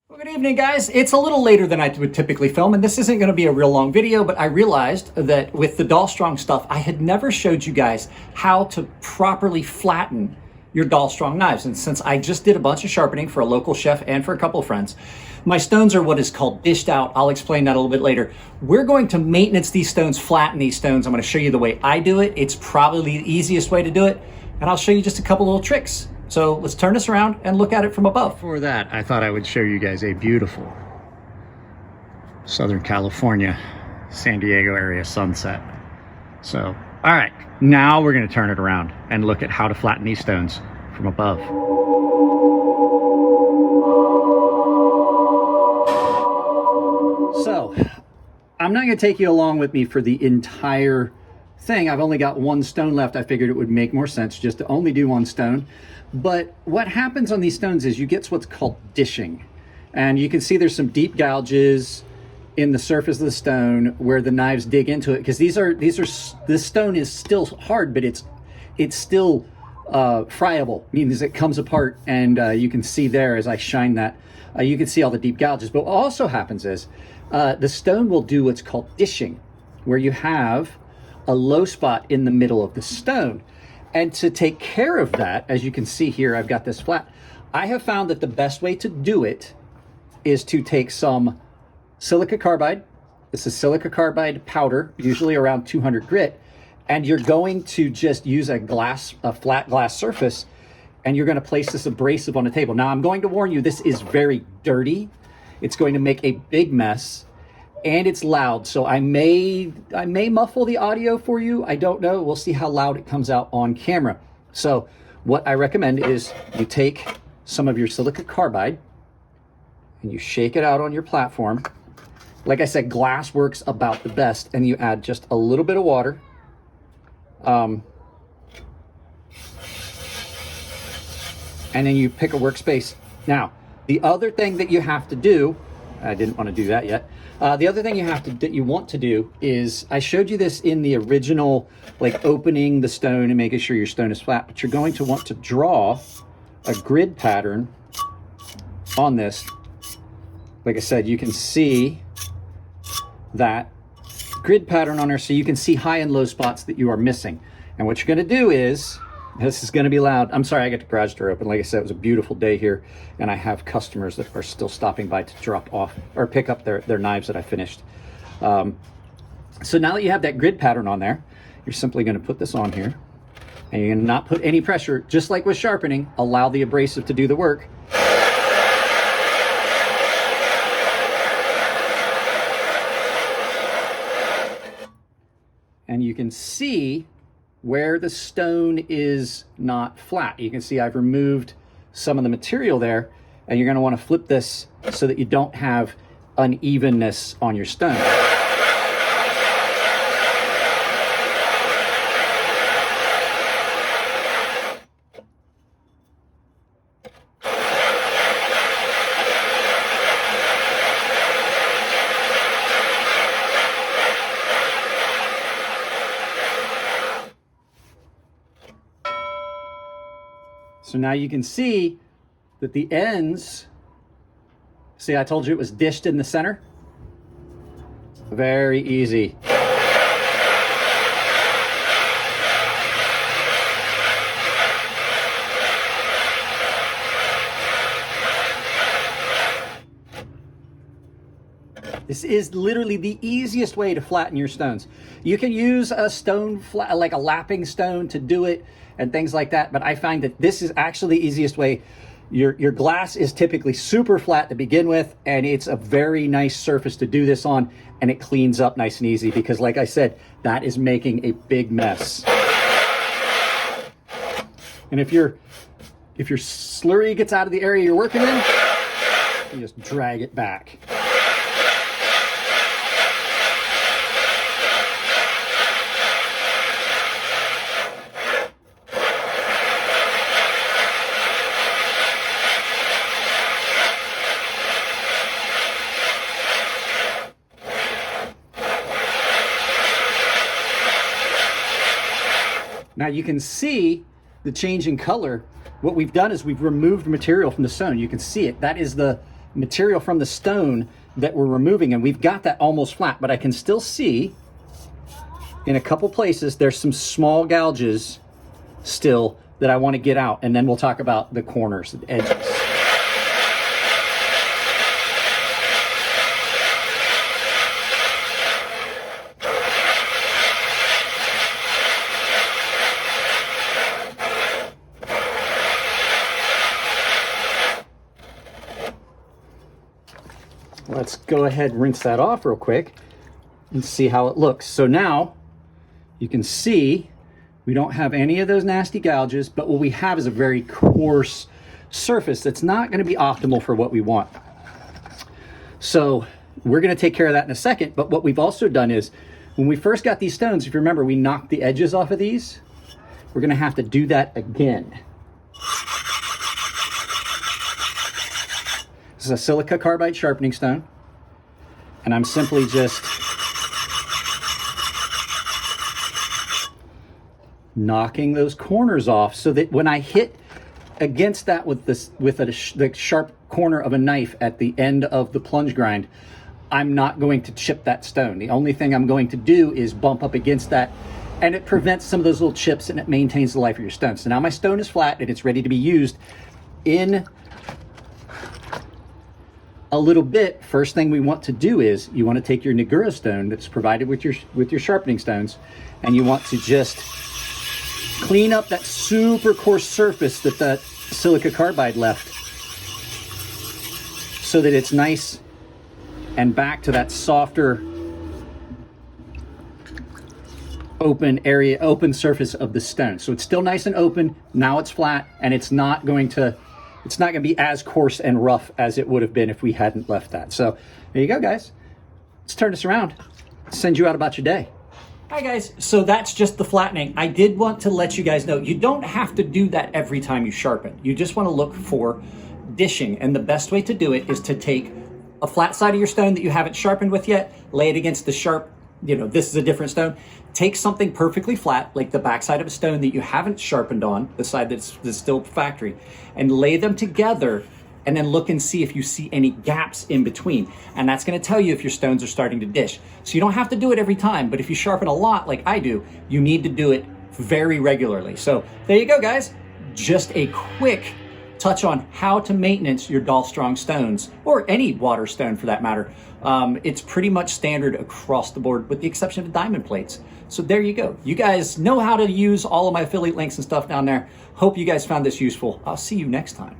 Well, good evening, guys. It's a little later than I would typically film, and this isn't going to be a real long video, but I realized that with the Dalstrong stuff, I had never showed you guys how to properly flatten your Dalstrong knives. And since I just did a bunch of sharpening for a local chef and for a couple of friends, my stones are what is called dished out. I'll explain that a little bit later. We're going to maintenance these stones, flatten these stones. I'm going to show you the way I do it. It's probably the easiest way to do it, and I'll show you just a couple little tricks. So let's turn this around and look at it from above. Before that, I thought I would show you guys a beautiful Southern California, San Diego area sunset. So, all right, now we're gonna turn it around and look at how to flatten these stones from above. So, I'm not gonna take you along with me for the entire thing. I've only got one stone left. I figured it would make more sense just to only do one stone. But what happens on these stones is you get what's called dishing. And you can see there's some deep gouges in the surface of the stone where the knives dig into it, because this stone is still hard, but it's still friable, means it comes apart, and you can see there as I shine that, you can see all the deep gouges. But what also happens is the stone will do what's called dishing, where you have a low spot in the middle of the stone. And to take care of that, as you can see here, I've got this flat. I have found that the best way to do it is to take some silica carbide. This is silica carbide powder, usually around 200 grit. And you're going to just use a flat glass surface, and you're going to place this abrasive on the table. Now, I'm going to warn you, this is very dirty. It's going to make a big mess. And it's loud, so I may muffle the audio for you. I don't know. We'll see how loud it comes out on camera. So what I recommend is you take some of your silica carbide and you shake it out on your platform. Like I said, glass works about the best, and you add just a little bit of water. And then you pick a workspace. Now, the other thing that you have to do, I didn't want to do that yet. The other thing you want to do is, I showed you this in the original, like opening the stone and making sure your stone is flat, but you're going to want to draw a grid pattern on this. Like I said, you can see that grid pattern on there, so you can see high and low spots that you are missing. And what you're going to do is, this is going to be loud. I'm sorry, I got the garage door open. Like I said, it was a beautiful day here, and I have customers that are still stopping by to drop off or pick up their knives that I finished. So now that you have that grid pattern on there, you're simply going to put this on here, and you're going to not put any pressure, just like with sharpening. Allow the abrasive to do the work. And you can see where the stone is not flat. You can see I've removed some of the material there, and you're going to want to flip this so that you don't have unevenness on your stone. So now you can see that the ends, see, I told you it was dished in the center? Very easy. This is literally the easiest way to flatten your stones. You can use a stone, like a lapping stone, to do it and things like that, but I find that this is actually the easiest way. Your glass is typically super flat to begin with, and it's a very nice surface to do this on, and it cleans up nice and easy, because like I said, that is making a big mess. And if your slurry gets out of the area you're working in, you just drag it back. Now you can see the change in color. What we've done is we've removed material from the stone. You can see it. That is the material from the stone that we're removing, and we've got that almost flat, but I can still see in a couple places there's some small gouges still that I want to get out, and then we'll talk about the corners, the edges. Let's go ahead and rinse that off real quick and see how it looks. So now you can see we don't have any of those nasty gouges, but what we have is a very coarse surface that's not going to be optimal for what we want. So we're going to take care of that in a second, but what we've also done is when we first got these stones, if you remember, we knocked the edges off of these. We're going to have to do that again. This is a silica carbide sharpening stone, and I'm simply just knocking those corners off so that when I hit against that with the sharp corner of a knife at the end of the plunge grind, I'm not going to chip that stone. The only thing I'm going to do is bump up against that, and it prevents some of those little chips, and it maintains the life of your stone. So now my stone is flat and it's ready to be used in a little bit. First thing we want to do is you want to take your Nagura stone that's provided with your sharpening stones, and you want to just clean up that super coarse surface that that silica carbide left so that it's nice and back to that softer open surface of the stone. So it's still nice and open. Now it's flat, and it's not going to be as coarse and rough as it would have been if we hadn't left that. So there you go, guys. Let's turn this around. Send you out about your day. Hi guys, so that's just the flattening. I did want to let you guys know, you don't have to do that every time you sharpen. You just want to look for dishing, and the best way to do it is to take a flat side of your stone that you haven't sharpened with yet, lay it against the sharp, this is a different stone. Take something perfectly flat, like the backside of a stone that you haven't sharpened on, the side that's still factory, and lay them together, and then look and see if you see any gaps in between. And that's gonna tell you if your stones are starting to dish. So you don't have to do it every time, but if you sharpen a lot like I do, you need to do it very regularly. So there you go, guys. Just a quick touch on how to maintenance your Dalstrong stones, or any water stone for that matter. It's pretty much standard across the board with the exception of diamond plates. So there you go. You guys know how to use all of my affiliate links and stuff down there. Hope you guys found this useful. I'll see you next time.